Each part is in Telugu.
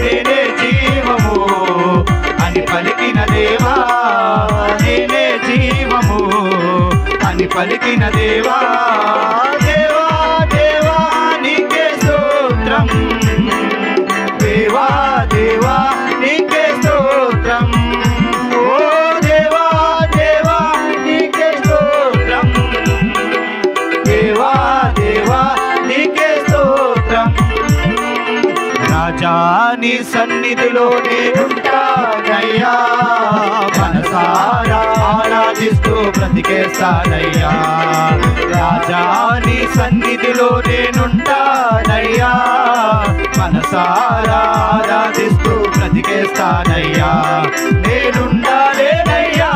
నేనే జీవము అని పలికిన దేవా, నేనే జీవము అని పలికిన దేవా. దేవా దేవా నీకే స్తోత్రం, దేవా దేవా నీకే స్తోత్రం. ఓ దేవా దేవా నీకే స్తోత్రం, దేవా దేవా నీకే స్తోత్రం. రాజా నీ సన్నిధిలో నేనుంటానయ్యా, మనసారా ఆరాధిస్తూ బ్రతికేస్తానయ్యా. రాజా నీ సన్నిధిలో నేనుంటానయ్యా, మనసారా ఆరాధిస్తూ బ్రతికేస్తానయ్యా. నేనుండాలేనయ్యా,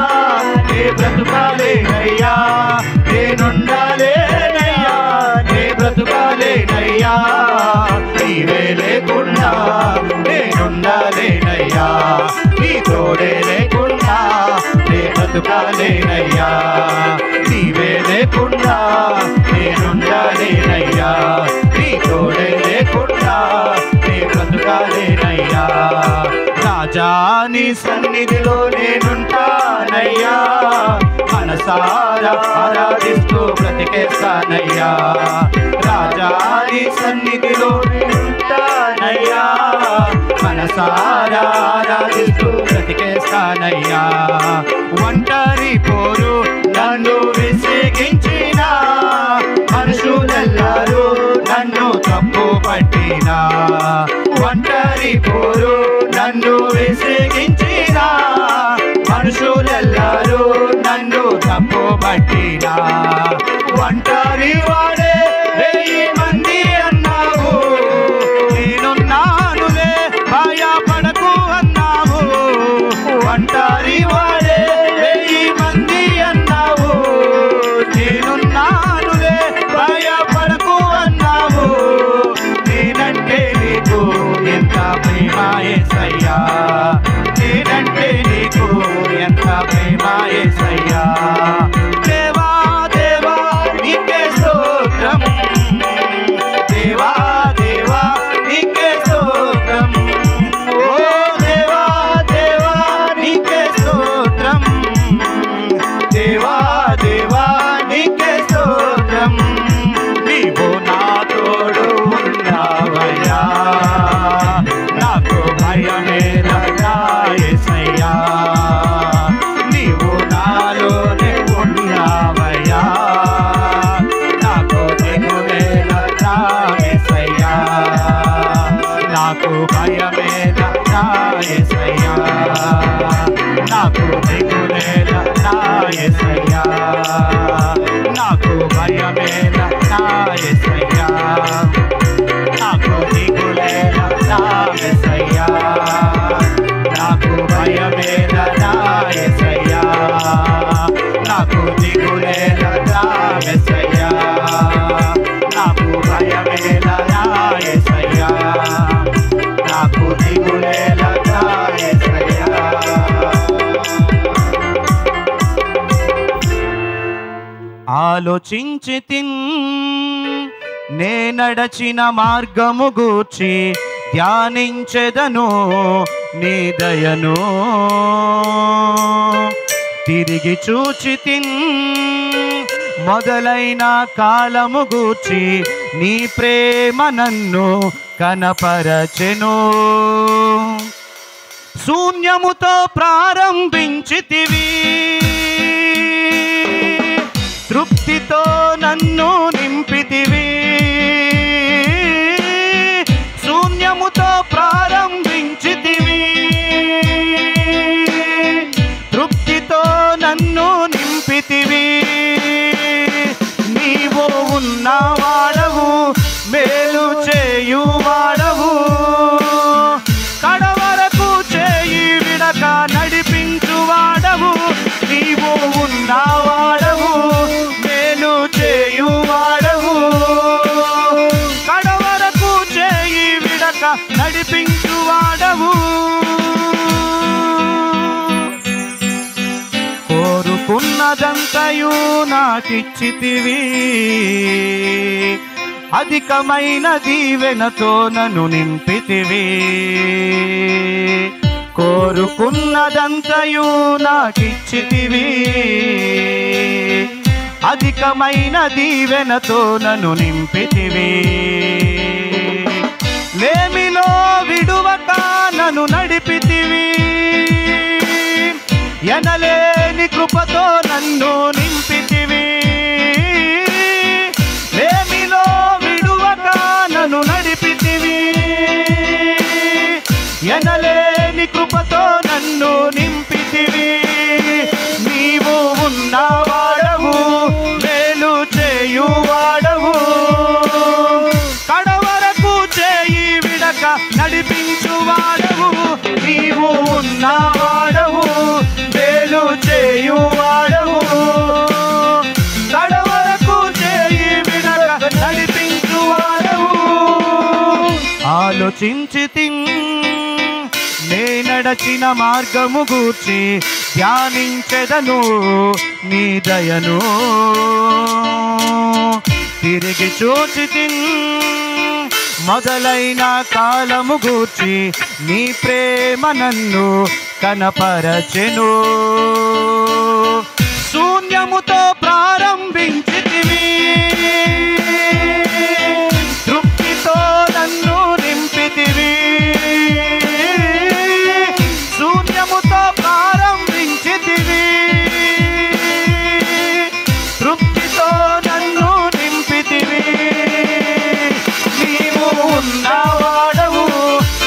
నే బ్రతుకాలేనయ్యా, నేనుండాలేనయ్యా, నే బ్రతుకాలేనయ్యా. నీవే లేకుండా నేనుండాలేనయ్యా, నీ తోడే లేకుండా నే బ్రతుకాలేనయ్యా. నీవే లేకుండా నేనుండాలేనయ్యా, నీ తోడే లేకుండా నే బ్రతుకాలేనయ్యా. రాజా నీ సన్నిధిలో నేనుంటానయ్యా, మనసారా ఆరాధిస్తూ బ్రతికేస్తానయ్యా. రాజా నీ సన్నిధిలో నేనుంటానయ్యా, మనసారా ఆరాధిస్తూ బ్రతికేస్తానయ్యా. ఒంటరి పోరు నన్ను విసిగించిన, మనుషులెల్లారు నన్ను తప్పు పట్టిన. ఒంటరి పోరు నన్ను విసిగించిన, మనుషులెల్లారు నన్ను తప్పు పట్టిన. ఒంటరి వాడే 1000 మంది అన్నావు, నేనున్నానులే భయపడకు అన్నావు. ఒంటరి వాడే 1000 మంది అన్నావు, నేనున్నానులే భయపడకు అన్నావు. నేనంటే నీకు ఎంత ప్రేమ యేసయ్యా, నేనంటే నీకు ఎంత ప్రేమ యేసయ్యా. దేవా దేవా నీకే స్తోత్రం, దేవా దేవా నీకే స్తోత్రం. ఓ దేవా దేవా నీకే స్తోత్రం, దేవా దేవా నీకే స్తోత్రం. నీవు నా తోడు ఉన్నావయ్యా, నాకు భయమేలా యేసయ్యా. నీవు నాలోనే ఉన్నావయ్యా, నాకు దిగులేలా యేసయ్యా. నాకు భయమేలా యేసయ్యా, నాకు దిగులేలా యేసయ్యా. నాకు భయమేలా యేసయ్యా, నాకు దిగులేలా యేసయ్యా. నాకు భయమేలా యేసయ్యా, నాకు దిగులేలా యేసయ్యా. నాకు భయమేలా యేసయ్యా, నాకు దిగులేలా యేసయ్యా. ఆలోచించితిన్ నే నడచిన మార్గము గూర్చి, ధ్యానించెదను నీ దయను. తిరిగి చూచితిన్ మొదలైన కాలము గూర్చి, నీ ప్రేమ నన్ను కనపరచెను. శూన్యముతో ప్రారంభించితివి, తృప్తితో నన్ను నింపితివి. శూన్యముతో ప్రారంభించితివి, తృప్తితో నన్ను నింపితివి. నీవు ఉన్నవాడవు, మేలు చేయువాడవు, కడవరకు చేయి విడక నడిపించువాడవు. నీవు ఉన్నవాడవు, మేలు చేయువాడవు, కడవరకు చేయి విడక నడిపించువాడవు. కోరుకున్నదంతయు నాకిచ్చితివి, అధికమైన దీవెనతో నన్ను నింపితివి. కోరుకున్నదంతయు నాకిచ్చితివి, అధికమైన దీవెనతో నన్ను నింపితివి. లేమిలో విడువక నన్ను నడిపితివి, ఎనలేని కృపతో నన్ను నింపితివి. లేమిలో విడువక నన్ను నడిపితివి, ఎనలేని కృపతో నన్ను నింపితివి. నీవు ఉన్నవాడవు, మేలు చేయువాడవు, కడవరకు చేయి విడక నడిపించువాడవు. నీవు ఉన్నవాడవు, మేలు చేయువాడవు, కడవరకు చేయి విడక నడిపించువాడవు. ఆలోచించి నే నడచిన మార్గము గూర్చి ధ్యానించెదను నీ దయను. తిరిగి చూచి మొదలైన కాలము గూర్చి నీ ప్రేమ నన్ను కనపరచెను. శూన్యముతో ప్రారంభించితివి, తృప్తితో నన్ను నింపితివి. శూన్యముతో ప్రారంభించితివి, తృప్తితో నన్ను నింపితివి. నీవు ఉన్నవాడవు,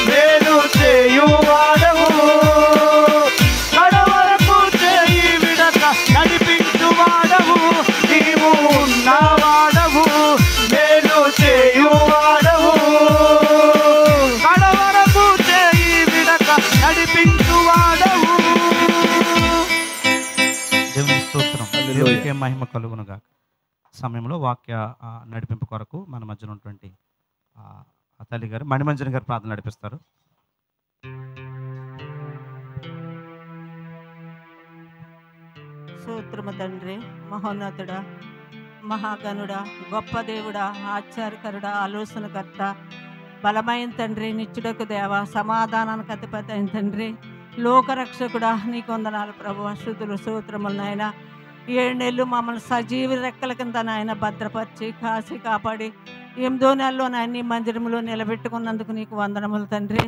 మేలు చేయువాడవు, కడవరకు చేయి విడక నడిపించువాడవు. నీవు ఉన్నవాడవు, మేలు చేయువాడవు, కడవరకు చేయి విడక నడిపించువాడవు. దేవుని స్తోత్రం, దేవునికే మహిమ కలుగునుగా. సమయంలో వాక్య నడిపింపు కొరకు మన మధ్యన ఉన్నటువంటి తల్లి గారు మణిమంజరి గారు ప్రార్థన నడిపిస్తారు. స్తోత్రము తండ్రి, మహోన్నతుడా, మహాగణుడా, గొప్ప దేవుడా, ఆశ్చర్యకరుడా, ఆలోచనకర్త, బలమైన తండ్రి, నిత్యుడకు దేవ, సమాధానానికి అధిపతి అయిన తండ్రి, లోకరక్షకుడా, నీకు వందనాలు ప్రభువా. స్తుతులు స్తోత్రములు నాయన. 7 నెలలు మమ్మల్ని సజీవ రెక్కల కింద నాయన భద్రపరిచి కాసి కాపాడి 8వ నెలలో నాయన నీ మందిరంలో నిలబెట్టుకున్నందుకు నీకు వందనములు తండ్రి.